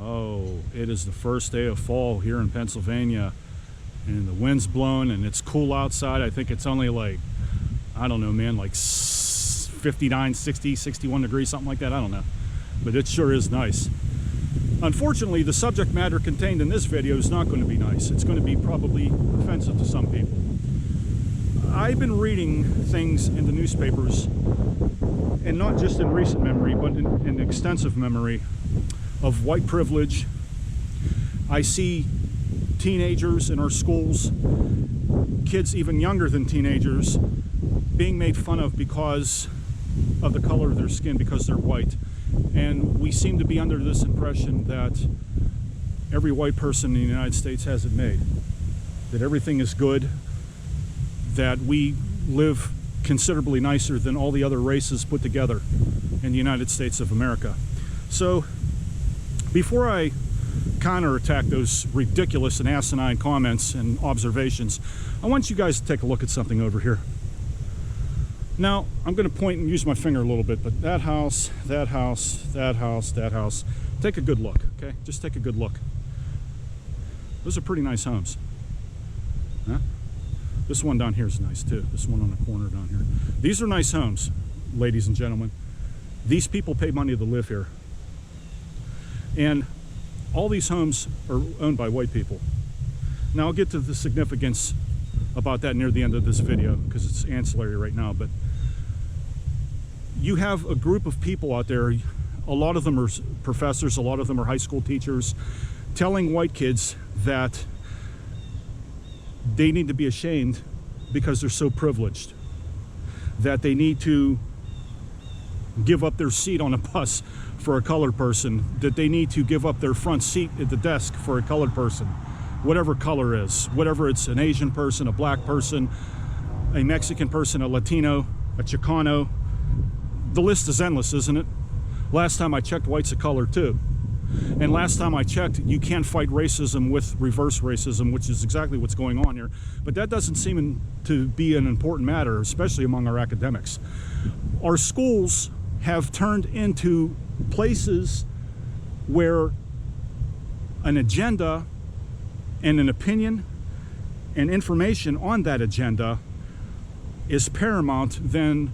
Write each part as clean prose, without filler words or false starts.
Oh, it is the first day of fall here in Pennsylvania, and the wind's blowing and it's cool outside. I think it's only like, I don't know, man, like 59, 60, 61 degrees, something like that. I don't know, but it sure is nice. Unfortunately, the subject matter contained in this video is not going to be nice. It's going to be probably offensive to some people. I've been reading things in the newspapers, and not just in recent memory, but in extensive memory, of white privilege. I see teenagers in our schools, kids even younger than teenagers, being made fun of because of the color of their skin, because they're white. And we seem to be under this impression that every white person in the United States has it made, that everything is good, that we live considerably nicer than all the other races put together in the United States of America. So before I counterattack those ridiculous and asinine comments and observations, I want you guys to take a look at something over here. Now, I'm going to point and use my finger a little bit, but that house, that house, that house, that house, take a good look, okay? Just take a good look. Those are pretty nice homes. Huh? This one down here is nice too. This one on the corner down here. These are nice homes, ladies and gentlemen. These people pay money to live here. And all these homes are owned by white people. Now, I'll get to the significance about that near the end of this video because it's ancillary right now, but you have a group of people out there, a lot of them are professors, a lot of them are high school teachers, telling white kids that they need to be ashamed because they're so privileged, that they need to give up their seat on a bus for a colored person, that they need to give up their front seat at the desk for a colored person, whatever color is, whatever it's an Asian person, a black person, a Mexican person, a Latino, a Chicano. The list is endless, isn't it? Last time I checked, white's a color too. And last time I checked, you can't fight racism with reverse racism, which is exactly what's going on here. But that doesn't seem to be an important matter, especially among our academics. Our schools have turned into places where an agenda and an opinion and information on that agenda is paramount than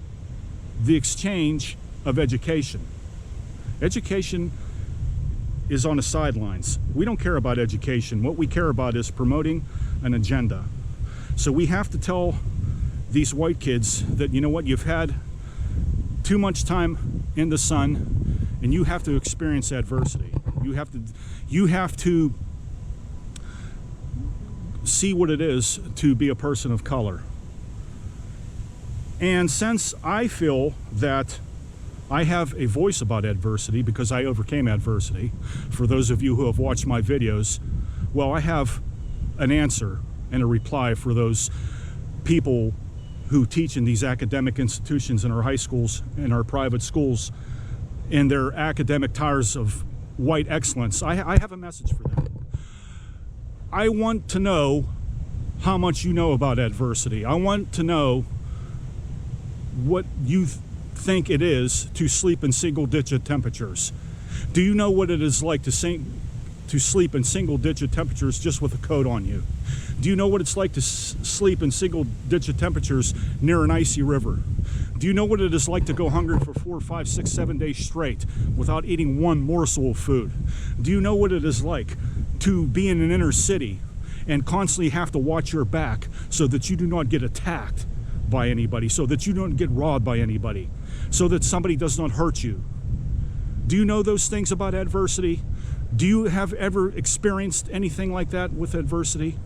the exchange of education. Education is on the sidelines. We don't care about education. What we care about is promoting an agenda. So we have to tell these white kids that, you know what, you've had too much time in the sun and you have to experience adversity. You have to see what it is to be a person of color. And since I feel that I have a voice about adversity because I overcame adversity, for those of you who have watched my videos, well, I have an answer and a reply for those people who teach in these academic institutions in our high schools and our private schools in their academic tires of white excellence. I have a message for them. I want to know how much you know about adversity. I want to know what you think it is to sleep in single-digit temperatures. Do you know what it is like to sleep in single-digit temperatures just with a coat on you? Do you know what it's like to sleep in single-digit temperatures near an icy river? Do you know what it is like to go hungry for 4, 5, 6, 7 days straight without eating one morsel of food? Do you know what it is like to be in an inner city and constantly have to watch your back so that you do not get attacked by anybody, so that you don't get robbed by anybody, so that somebody does not hurt you? Do you know those things about adversity? Do you have ever experienced anything like that with adversity?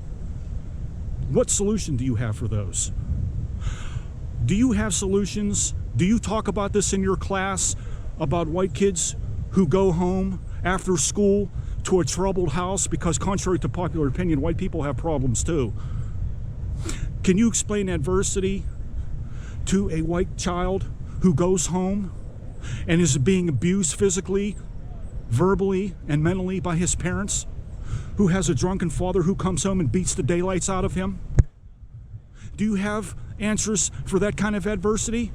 What solution do you have for those? Do you have solutions? Do you talk about this in your class about white kids who go home after school to a troubled house? Because contrary to popular opinion, white people have problems too. Can you explain adversity to a white child who goes home and is being abused physically, verbally, and mentally by his parents? Who has a drunken father who comes home and beats the daylights out of him? Do you have answers for that kind of adversity?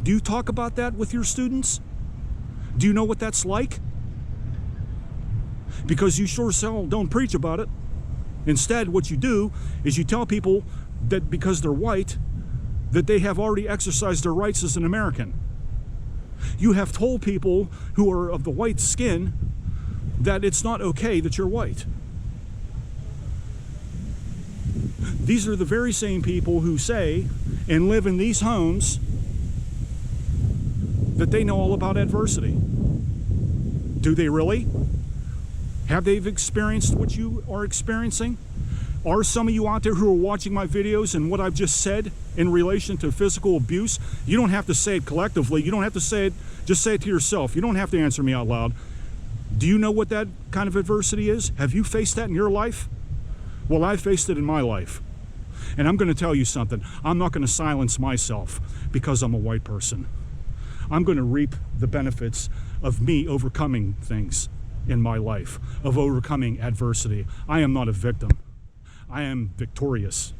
Do you talk about that with your students? Do you know what that's like? because you sure as hell don't preach about it. Instead, what you do is you tell people that because they're white, that they have already exercised their rights as an American. You have told people who are of the white skin that it's not okay that you're white. These are the very same people who say and live in these homes that they know all about adversity. Do they really? Have they experienced what you are experiencing? Are some of you out there who are watching my videos and what I've just said in relation to physical abuse? You don't have to say it collectively. You don't have to say it, just say it to yourself. You don't have to answer me out loud. Do you know what that kind of adversity is? Have you faced that in your life? Well, I faced it in my life. And I'm going to tell you something. I'm not going to silence myself because I'm a white person. I'm going to reap the benefits of me overcoming things in my life, of overcoming adversity. I am not a victim. I am victorious,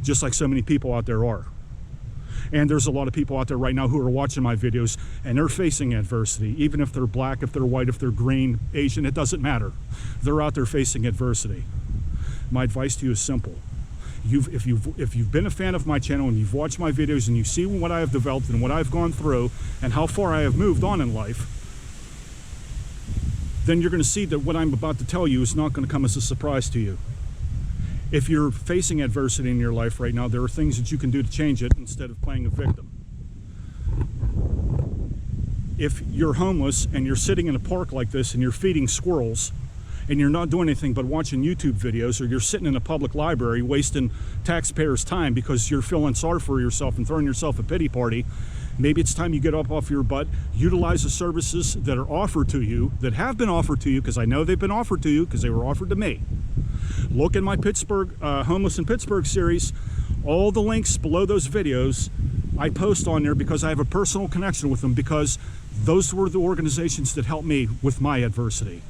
just like so many people out there are. And there's a lot of people out there right now who are watching my videos and they're facing adversity. Even if they're black, if they're white, if they're green, Asian, it doesn't matter. They're out there facing adversity. My advice to you is simple. If you've been a fan of my channel and you've watched my videos and you see what I have developed and what I've gone through and how far I have moved on in life, then you're going to see that what I'm about to tell you is not going to come as a surprise to you. If you're facing adversity in your life right now, there are things that you can do to change it instead of playing a victim. If you're homeless and you're sitting in a park like this and you're feeding squirrels and you're not doing anything but watching YouTube videos, or you're sitting in a public library wasting taxpayers' time because you're feeling sorry for yourself and throwing yourself a pity party, maybe it's time you get up off your butt, utilize the services that are offered to you, that have been offered to you, because I know they've been offered to you because they were offered to me. Look in my Pittsburgh, Homeless in Pittsburgh series. All the links below those videos I post on there because I have a personal connection with them, because those were the organizations that helped me with my adversity.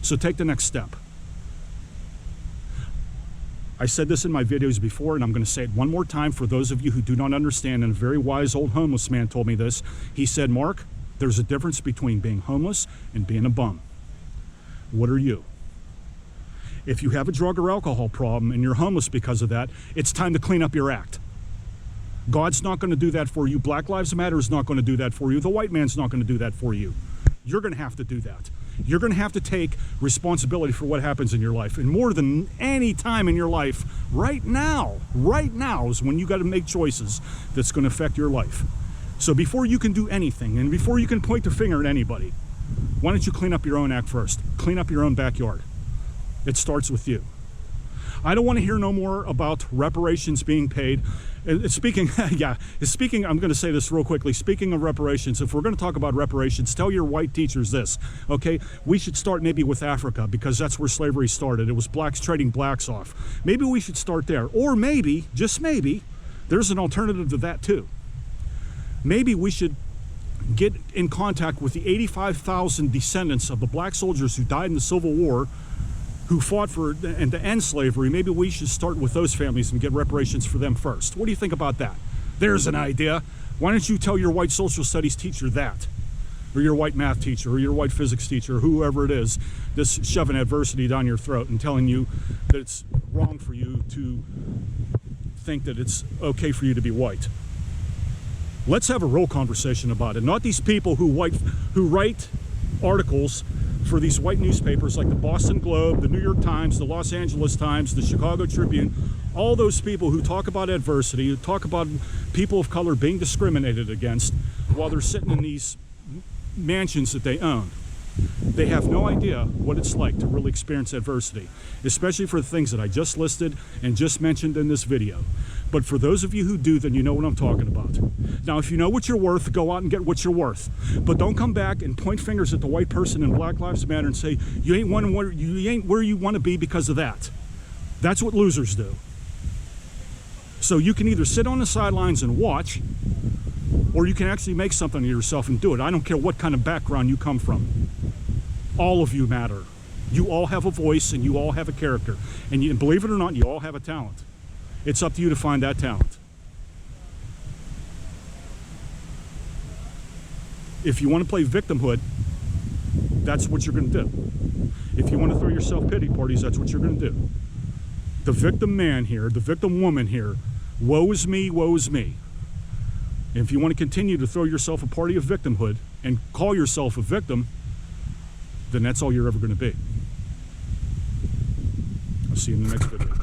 So take the next step. I said this in my videos before, and I'm going to say it one more time for those of you who do not understand, and a very wise old homeless man told me this. He said, Mark, there's a difference between being homeless and being a bum. What are you? If you have a drug or alcohol problem and you're homeless because of that, it's time to clean up your act. God's not going to do that for you. Black Lives Matter is not going to do that for you. The white man's not going to do that for you. You're going to have to do that. You're going to have to take responsibility for what happens in your life. And more than any time in your life, right now is when you got to make choices that's going to affect your life. So before you can do anything and before you can point the finger at anybody, why don't you clean up your own act first? Clean up your own backyard. It starts with you. I don't want to hear no more about reparations being paid. Speaking, I'm going to say this real quickly. Speaking of reparations, if we're going to talk about reparations, tell your white teachers this, okay? We should start maybe with Africa, because that's where slavery started. It was blacks trading blacks off. Maybe we should start there. Or maybe, just maybe, there's an alternative to that too. Maybe we should get in contact with the 85,000 descendants of the black soldiers who died in the Civil War, who fought for and to end slavery. Maybe we should start with those families and get reparations for them first. What do you think about that? There's an idea. Why don't you tell your white social studies teacher that? Or your white math teacher, or your white physics teacher, or whoever it is that's shoving adversity down your throat and telling you that it's wrong for you to think that it's okay for you to be white. Let's have a real conversation about it. Not these people who write articles for these white newspapers like the Boston Globe, the New York Times, the Los Angeles Times, the Chicago Tribune, all those people who talk about adversity, who talk about people of color being discriminated against while they're sitting in these mansions that they own. They have no idea what it's like to really experience adversity, especially for the things that I just listed and just mentioned in this video. But for those of you who do, then you know what I'm talking about. Now, if you know what you're worth, go out and get what you're worth. But don't come back and point fingers at the white person in Black Lives Matter and say, you ain't where you want to be because of that. That's what losers do. So you can either sit on the sidelines and watch, or you can actually make something of yourself and do it. I don't care what kind of background you come from. All of you matter. You all have a voice and you all have a character. And believe it or not, you all have a talent. It's up to you to find that talent. If you want to play victimhood, that's what you're going to do. If you want to throw yourself pity parties, that's what you're going to do. The victim man here, the victim woman here, woe is me, woe is me. If you want to continue to throw yourself a party of victimhood and call yourself a victim, then that's all you're ever going to be. I'll see you in the next video.